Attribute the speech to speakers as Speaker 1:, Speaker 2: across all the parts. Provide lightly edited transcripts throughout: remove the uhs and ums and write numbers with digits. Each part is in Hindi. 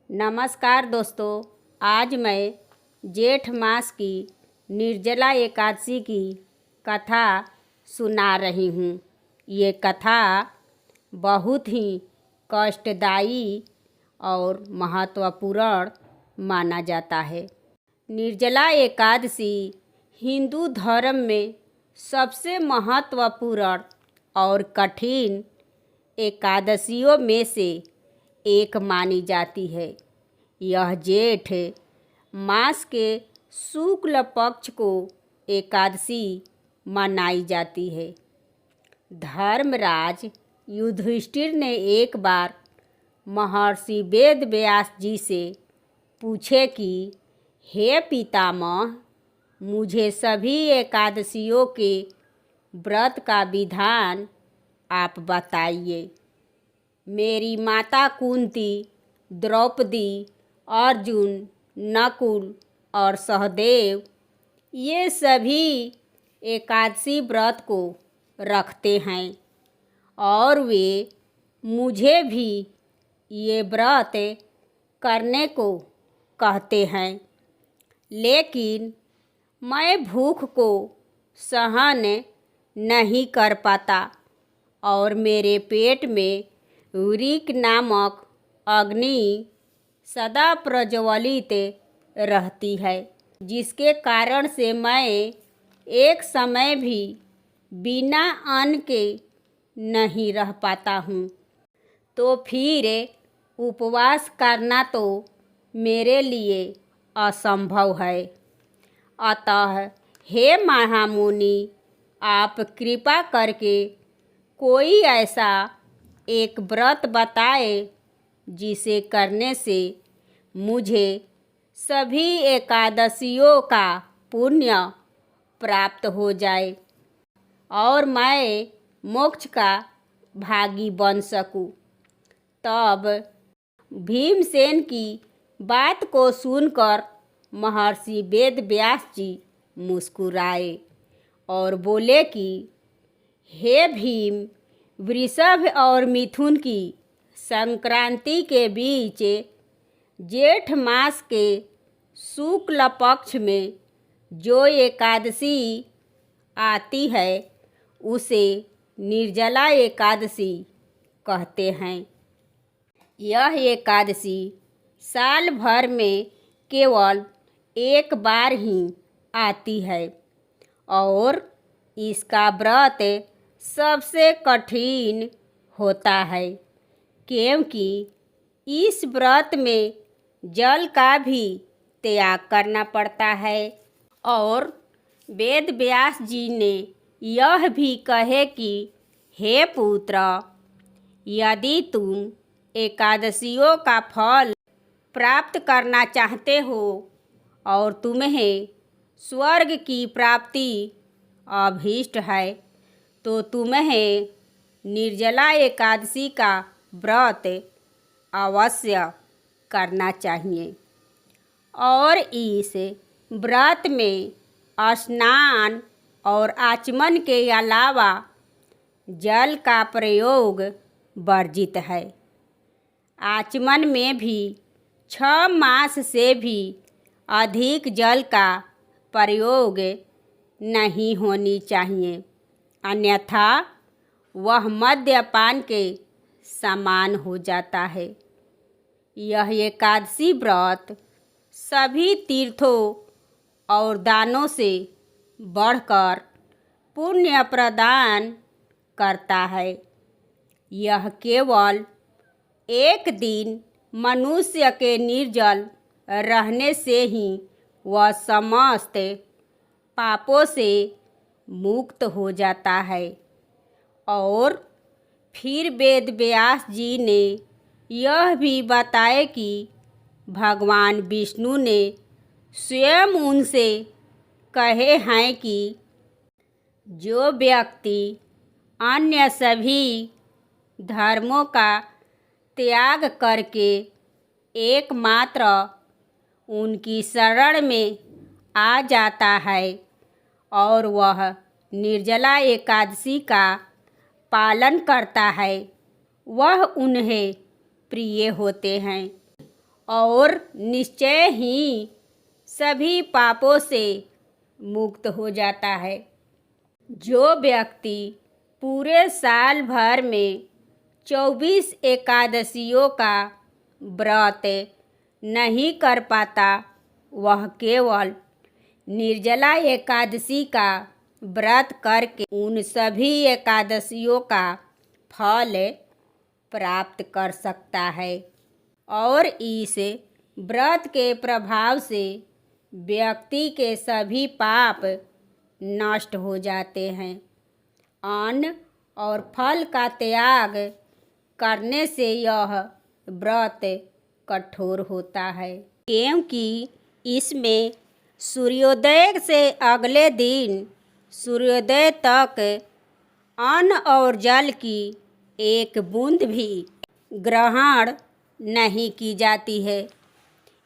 Speaker 1: नमस्कार दोस्तों। आज मैं जेठ मास की निर्जला एकादशी की कथा सुना रही हूँ। ये कथा बहुत ही कष्टदायी और महत्वपूर्ण माना जाता है। निर्जला एकादशी हिंदू धर्म में सबसे महत्वपूर्ण और कठिन एकादशियों में से एक मानी जाती है। यह जेठ मास के शुक्ल पक्ष को एकादशी मनाई जाती है। धर्मराज युधिष्ठिर ने एक बार महर्षि वेद व्यास जी से पूछे कि हे पितामह, मुझे सभी एकादशियों के व्रत का विधान आप बताइए। मेरी माता कुंती, द्रौपदी, अर्जुन, नकुल और सहदेव ये सभी एकादशी व्रत को रखते हैं और वे मुझे भी ये व्रत करने को कहते हैं, लेकिन मैं भूख को सहन नहीं कर पाता और मेरे पेट में उरिक नामक अग्नि सदा प्रज्वलित रहती है, जिसके कारण से मैं एक समय भी बिना अन्न के नहीं रह पाता हूँ। तो फिर उपवास करना तो मेरे लिए असंभव है। अतः हे महामुनि, आप कृपा करके कोई ऐसा एक व्रत बताए जिसे करने से मुझे सभी एकादशियों का पुण्य प्राप्त हो जाए और मैं मोक्ष का भागी बन सकूं। तब भीमसेन की बात को सुनकर महर्षि वेद व्यास जी मुस्कुराए और बोले कि हे भीम, वृषभ और मिथुन की संक्रांति के बीच जेठ मास के शुक्ल पक्ष में जो एकादशी आती है उसे निर्जला एकादशी कहते हैं। यह एकादशी साल भर में केवल एक बार ही आती है और इसका व्रत सबसे कठिन होता है, क्योंकि इस व्रत में जल का भी त्याग करना पड़ता है। और वेद व्यास जी ने यह भी कहे कि हे पुत्र, यदि तुम एकादशियों का फल प्राप्त करना चाहते हो और तुम्हें स्वर्ग की प्राप्ति अभीष्ट है तो तुम्हें निर्जला एकादशी का व्रत अवश्य करना चाहिए। और इस व्रत में स्नान और आचमन के अलावा जल का प्रयोग वर्जित है। आचमन में भी 6 मास से भी अधिक जल का प्रयोग नहीं होनी चाहिए, अन्यथा वह मद्यपान के समान हो जाता है। यह एकादशी व्रत सभी तीर्थों और दानों से बढ़कर पुण्य प्रदान करता है। यह केवल एक दिन मनुष्य के निर्जल रहने से ही वह समस्त पापों से मुक्त हो जाता है। और फिर वेद व्यास जी ने यह भी बताया कि भगवान विष्णु ने स्वयं उनसे कहे हैं कि जो व्यक्ति अन्य सभी धर्मों का त्याग करके एकमात्र उनकी शरण में आ जाता है और वह निर्जला एकादशी का पालन करता है, वह उन्हें प्रिय होते हैं और निश्चय ही सभी पापों से मुक्त हो जाता है। जो व्यक्ति पूरे साल भर में 24 एकादशियों का व्रत नहीं कर पाता, वह केवल निर्जला एकादशी का व्रत करके उन सभी एकादशियों का फल प्राप्त कर सकता है। और इस व्रत के प्रभाव से व्यक्ति के सभी पाप नष्ट हो जाते हैं। अन्न और फल का त्याग करने से यह व्रत कठोर होता है, क्योंकि इसमें सूर्योदय से अगले दिन सूर्योदय तक अन्न और जल की एक बूंद भी ग्रहण नहीं की जाती है।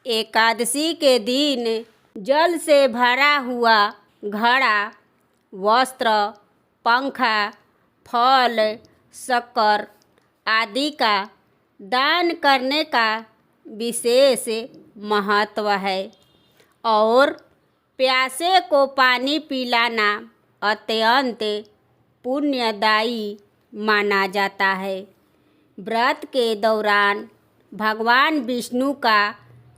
Speaker 1: एकादशी के दिन जल से भरा हुआ घड़ा, वस्त्र, पंखा, फल, शक्कर आदि का दान करने का विशेष महत्व है और प्यासे को पानी पिलाना अत्यंत पुण्यदायी माना जाता है। व्रत के दौरान भगवान विष्णु का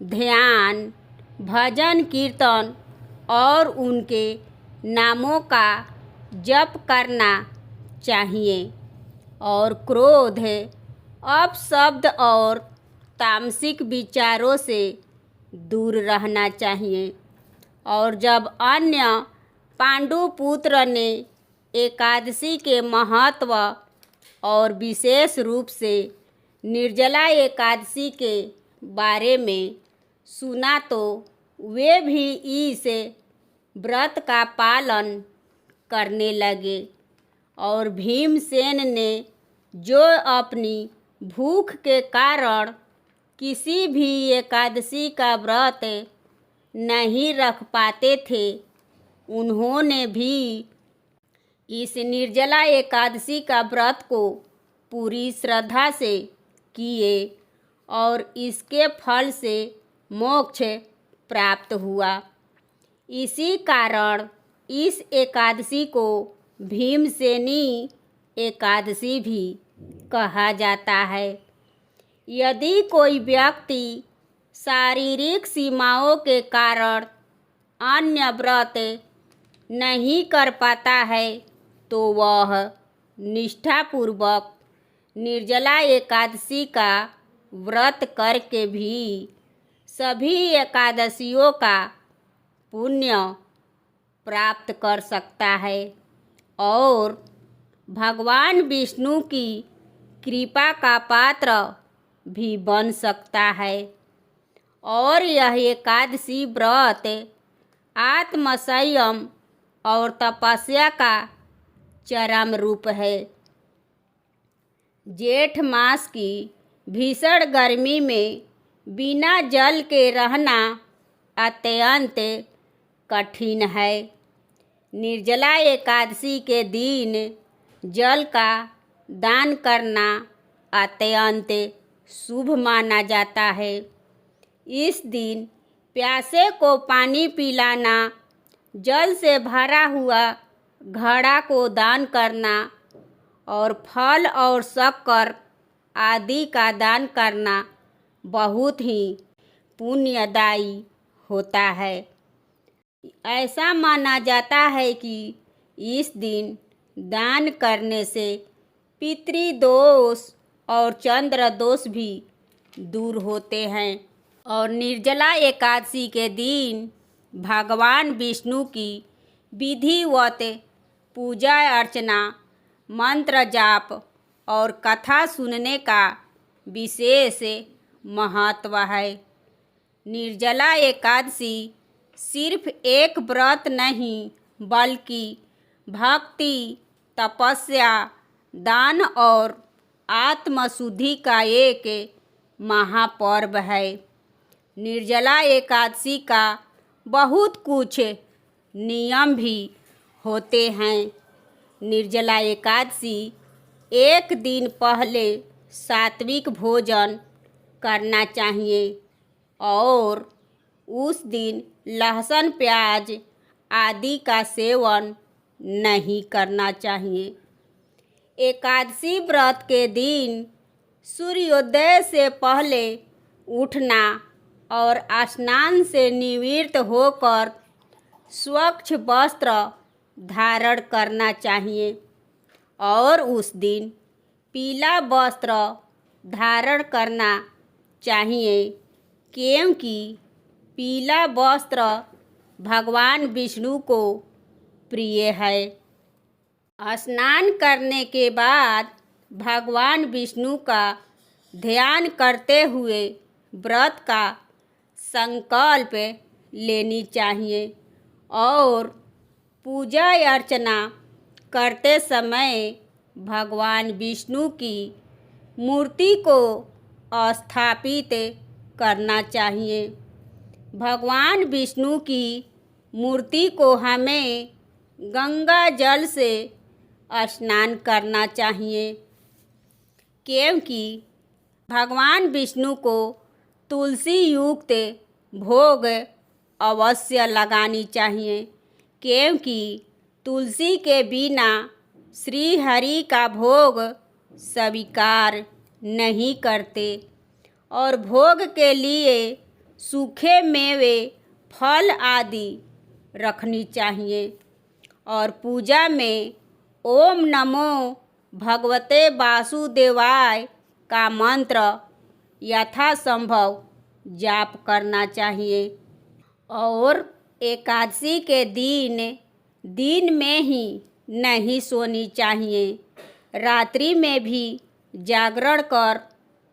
Speaker 1: ध्यान, भजन कीर्तन और उनके नामों का जप करना चाहिए और क्रोध, अपशब्द और तामसिक विचारों से दूर रहना चाहिए। और जब अन्य पांडु पुत्र ने एकादशी के महत्व और विशेष रूप से निर्जला एकादशी के बारे में सुना तो वे भी इस व्रत का पालन करने लगे। और भीमसेन ने जो अपनी भूख के कारण किसी भी एकादशी का व्रत नहीं रख पाते थे, उन्होंने भी इस निर्जला एकादशी का व्रत को पूरी श्रद्धा से किए और इसके फल से मोक्ष प्राप्त हुआ। इसी कारण इस एकादशी को भीमसेनी एकादशी भी कहा जाता है। यदि कोई व्यक्ति शारीरिक सीमाओं के कारण अन्य व्रत नहीं कर पाता है तो वह निष्ठापूर्वक निर्जला एकादशी का व्रत करके भी सभी एकादशियों का पुण्य प्राप्त कर सकता है और भगवान विष्णु की कृपा का पात्र भी बन सकता है। और यह एकादशी व्रत आत्मसंयम और तपस्या का चरम रूप है। जेठ मास की भीषण गर्मी में बिना जल के रहना अत्यंत कठिन है। निर्जला एकादशी के दिन जल का दान करना अत्यंत शुभ माना जाता है। इस दिन प्यासे को पानी पिलाना, जल से भरा हुआ घड़ा को दान करना और फल और शक्कर आदि का दान करना बहुत ही पुण्यदायी होता है। ऐसा माना जाता है कि इस दिन दान करने से पितृदोष और चंद्र दोष भी दूर होते हैं। और निर्जला एकादशी के दिन भगवान विष्णु की विधिवत पूजा अर्चना, मंत्र जाप और कथा सुनने का विशेष महत्व है। निर्जला एकादशी सिर्फ एक व्रत नहीं बल्कि भक्ति, तपस्या, दान और आत्मशुद्धि का एक महापर्व है। निर्जला एकादशी का बहुत कुछ नियम भी होते हैं। निर्जला एकादशी एक दिन पहले सात्विक भोजन करना चाहिए और उस दिन लहसुन प्याज आदि का सेवन नहीं करना चाहिए। एकादशी व्रत के दिन सूर्योदय से पहले उठना और स्नान से निवृत्त होकर स्वच्छ वस्त्र धारण करना चाहिए और उस दिन पीला वस्त्र धारण करना चाहिए, क्योंकि पीला वस्त्र भगवान विष्णु को प्रिय है। स्नान करने के बाद भगवान विष्णु का ध्यान करते हुए व्रत का संकल्प लेनी चाहिए और पूजा अर्चना करते समय भगवान विष्णु की मूर्ति को स्थापित करना चाहिए। भगवान विष्णु की मूर्ति को हमें गंगा जल से स्नान करना चाहिए, क्योंकि भगवान विष्णु को तुलसी युक्त भोग अवश्य लगानी चाहिए, क्योंकि तुलसी के बिना श्री हरि का भोग स्वीकार नहीं करते और भोग के लिए सूखे मेवे फल आदि रखनी चाहिए और पूजा में ओम नमो भगवते वासुदेवाय का मंत्र यथासंभव जाप करना चाहिए और एकादशी के दिन में ही नहीं सोनी चाहिए। रात्रि में भी जागरण कर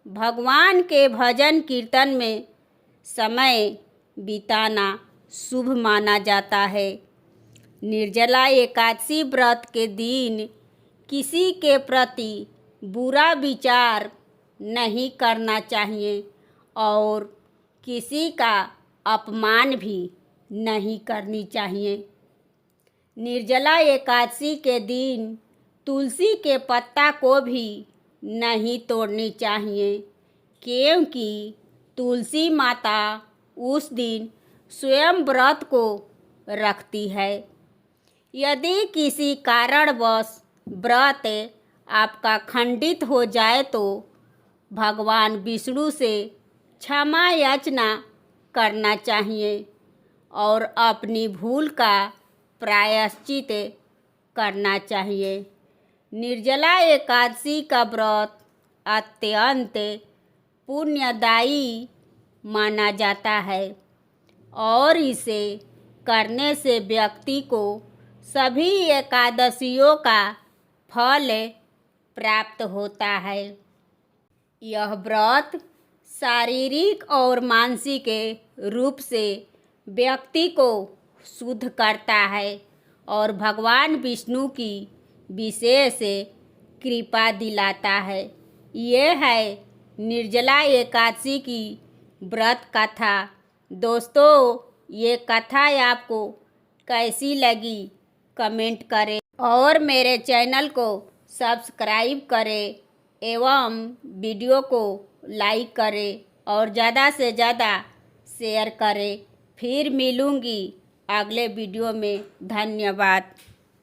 Speaker 1: भगवान के भजन कीर्तन में समय बिताना शुभ माना जाता है। निर्जला एकादशी व्रत के दिन किसी के प्रति बुरा विचार नहीं करना चाहिए और किसी का अपमान भी नहीं करनी चाहिए। निर्जला एकादशी के दिन तुलसी के पत्ता को भी नहीं तोड़नी चाहिए, क्योंकि तुलसी माता उस दिन स्वयं व्रत को रखती है। यदि किसी कारणवश व्रत आपका खंडित हो जाए तो भगवान विष्णु से क्षमा याचना करना चाहिए और अपनी भूल का प्रायश्चित करना चाहिए। निर्जला एकादशी का व्रत अत्यंत पुण्यदायी माना जाता है और इसे करने से व्यक्ति को सभी एकादशियों का फल प्राप्त होता है। यह व्रत शारीरिक और मानसिक रूप से व्यक्ति को शुद्ध करता है और भगवान विष्णु की विशेष कृपा दिलाता है। ये है निर्जला एकादशी की व्रत कथा। दोस्तों, ये कथा आपको कैसी लगी कमेंट करें और मेरे चैनल को सब्सक्राइब करें एवं वीडियो को लाइक करें और ज़्यादा से ज़्यादा शेयर करें। फिर मिलूँगी अगले वीडियो में। धन्यवाद।